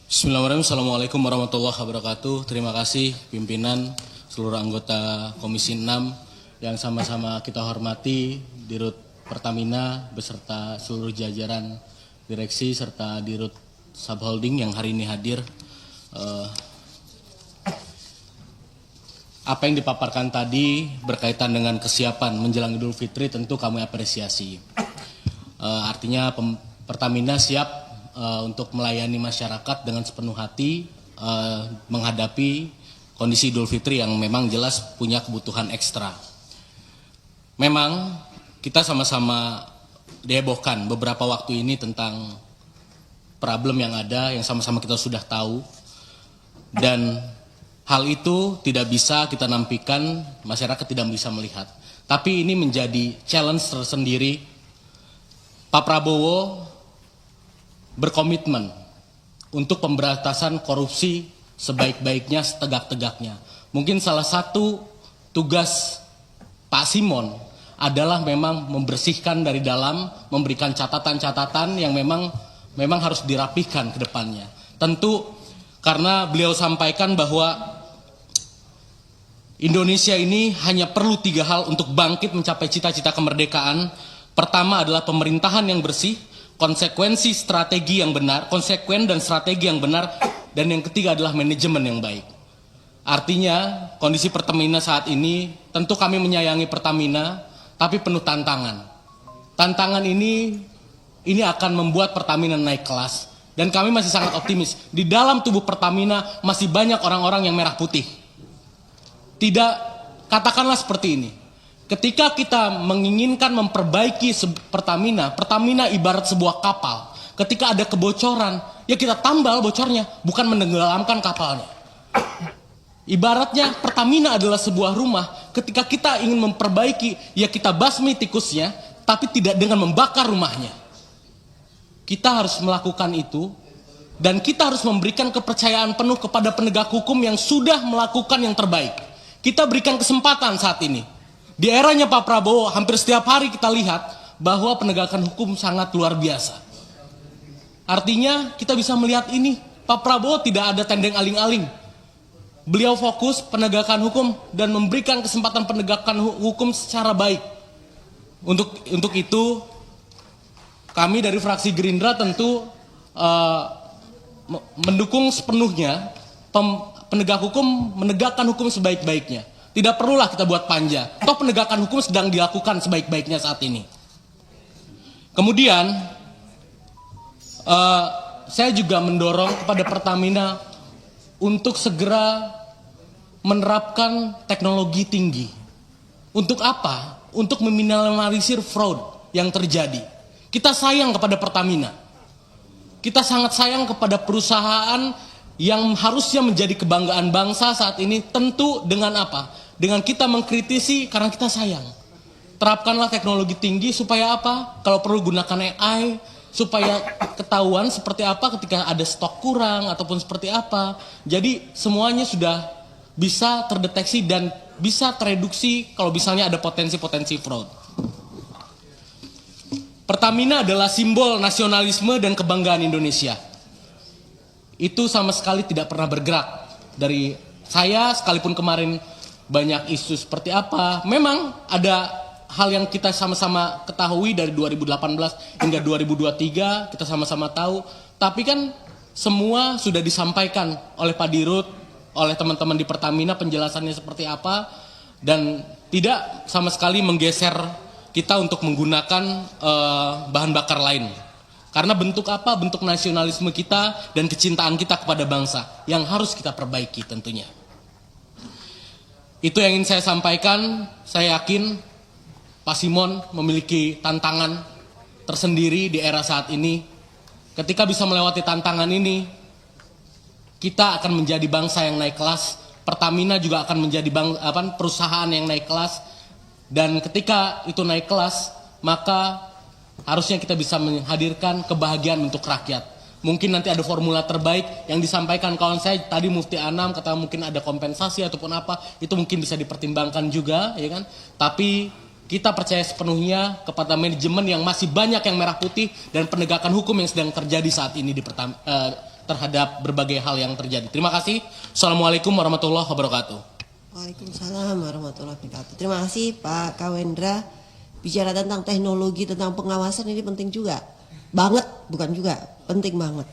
Bismillahirrahmanirrahim. Assalamualaikum warahmatullahi wabarakatuh. Terima kasih pimpinan, seluruh anggota Komisi 6 yang sama-sama kita hormati, Dirut Pertamina beserta seluruh jajaran direksi serta Dirut Subholding yang hari ini hadir. Apa yang dipaparkan tadi berkaitan dengan kesiapan menjelang Idul Fitri tentu kami apresiasi. Artinya Pertamina siap untuk melayani masyarakat dengan sepenuh hati menghadapi kondisi Idul Fitri yang memang jelas punya kebutuhan ekstra. Memang kita sama-sama dihebohkan beberapa waktu ini tentang problem yang ada yang sama-sama kita sudah tahu, dan hal itu tidak bisa kita nampikan, masyarakat tidak bisa melihat. Tapi ini menjadi challenge tersendiri. Pak Prabowo berkomitmen untuk pemberantasan korupsi sebaik-baiknya, setegak-tegaknya. Mungkin salah satu tugas Pak Simon adalah memang membersihkan dari dalam, memberikan catatan-catatan yang memang harus dirapihkan ke depannya. Tentu karena beliau sampaikan bahwa Indonesia ini hanya perlu 3 hal untuk bangkit mencapai cita-cita kemerdekaan. Pertama adalah pemerintahan yang bersih, konsekuen dan strategi yang benar, dan yang ketiga adalah manajemen yang baik. Artinya kondisi Pertamina saat ini, tentu kami menyayangi Pertamina, tapi penuh tantangan. Tantangan ini akan membuat Pertamina naik kelas, dan kami masih sangat optimis. Di dalam tubuh Pertamina masih banyak orang-orang yang merah putih. Tidak, katakanlah seperti ini. Ketika kita menginginkan memperbaiki Pertamina ibarat sebuah kapal. Ketika ada kebocoran, ya kita tambal bocornya, bukan menenggelamkan kapalnya. Ibaratnya Pertamina adalah sebuah rumah. Ketika kita ingin memperbaiki, ya kita basmi tikusnya, tapi tidak dengan membakar rumahnya. Kita harus melakukan itu, dan kita harus memberikan kepercayaan penuh kepada penegak hukum yang sudah melakukan yang terbaik. Kita berikan kesempatan saat ini. Di eranya Pak Prabowo, hampir setiap hari kita lihat bahwa penegakan hukum sangat luar biasa. Artinya kita bisa melihat ini, Pak Prabowo tidak ada tendeng aling-aling. Beliau fokus penegakan hukum dan memberikan kesempatan penegakan hukum secara baik. Untuk itu, kami dari fraksi Gerindra tentu mendukung sepenuhnya penegak hukum menegakkan hukum sebaik-baiknya. Tidak perlulah kita buat panja. Toh penegakan hukum sedang dilakukan sebaik-baiknya saat ini. Kemudian, saya juga mendorong kepada Pertamina untuk segera menerapkan teknologi tinggi. Untuk apa? Untuk meminimalisir fraud yang terjadi. Kita sayang kepada Pertamina. Kita sangat sayang kepada perusahaan yang harusnya menjadi kebanggaan bangsa saat ini. Tentu dengan apa? Dengan kita mengkritisi karena kita sayang. Terapkanlah teknologi tinggi supaya apa? Kalau perlu gunakan AI, supaya ketahuan seperti apa ketika ada stok kurang ataupun seperti apa. Jadi semuanya sudah bisa terdeteksi dan bisa tereduksi kalau misalnya ada potensi-potensi fraud. Pertamina adalah simbol nasionalisme dan kebanggaan Indonesia. Itu sama sekali tidak pernah bergerak. Dari saya sekalipun kemarin banyak isu seperti apa. Memang ada hal yang kita sama-sama ketahui dari 2018 hingga 2023, kita sama-sama tahu. Tapi kan semua sudah disampaikan oleh Pak Dirut, oleh teman-teman di Pertamina penjelasannya seperti apa. Dan tidak sama sekali menggeser kita untuk menggunakan bahan bakar lain. Karena bentuk apa? Bentuk nasionalisme kita dan kecintaan kita kepada bangsa yang harus kita perbaiki tentunya. Itu yang ingin saya sampaikan. Saya yakin Pak Simon memiliki tantangan tersendiri di era saat ini. Ketika bisa melewati tantangan ini, kita akan menjadi bangsa yang naik kelas. Pertamina juga akan menjadi perusahaan yang naik kelas. Dan ketika itu naik kelas, maka harusnya kita bisa menghadirkan kebahagiaan untuk rakyat. Mungkin nanti ada formula terbaik yang disampaikan kawan saya tadi Mufti Anam, kata mungkin ada kompensasi ataupun apa, itu mungkin bisa dipertimbangkan juga, ya kan? Tapi kita percaya sepenuhnya kepada manajemen yang masih banyak yang merah putih dan penegakan hukum yang sedang terjadi saat ini terhadap berbagai hal yang terjadi. Terima kasih. Assalamualaikum warahmatullahi wabarakatuh. Waalaikumsalam warahmatullahi wabarakatuh. Terima kasih Pak Kawendra. Bicara tentang teknologi, tentang pengawasan ini penting juga. Banget, bukan juga, penting banget.